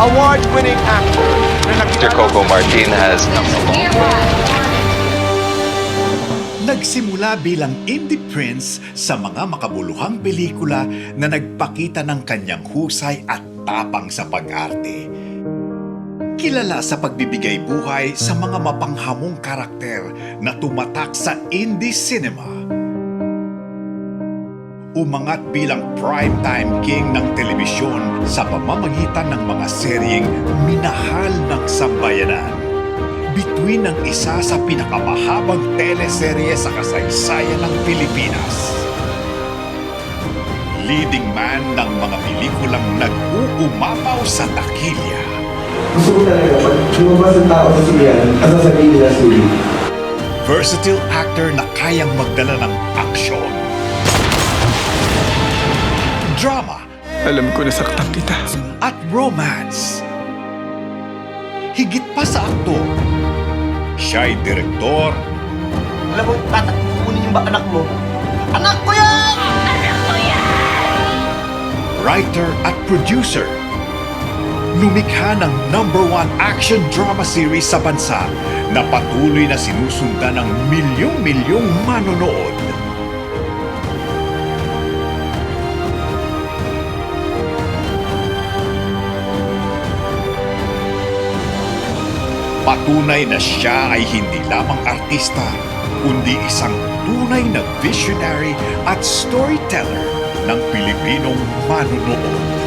award-winning actor na Mr. Coco Martin has Nagsimula bilang indie prince sa mga makabuluhang pelikula na nagpakita ng kanyang husay at tapang sa pag-arte. Kilala sa pagbibigay buhay sa mga mapanghamong karakter na tumatak sa indie cinema. Umangat bilang primetime king ng telebisyon sa pamamagitan ng mga seryeng minahal ng sambayanan. Bituin ng isa sa pinakamahabang teleserye sa kasaysayan ng Pilipinas. Leading man ng mga pelikulang nag-uumapaw sa takilya. Gusto ko talaga, pag lumabas ang tao sa siyan, ang sasabihin nila sulit. Versatile actor na kayang magdala ng aksyon. Drama. Alam ko nasaktan kita. At romance. Higit pa sa aktor, siya'y direktor, Alam mo, tatakbunin yung ba anak mo? Anak ko yan! writer at producer. Lumikha ng #1 action drama series sa bansa na patuloy na sinusundan ng milyong-milyong manonood. Patunay na siya ay hindi lamang artista, kundi isang tunay na visionary at storyteller ng Pilipinong manunood.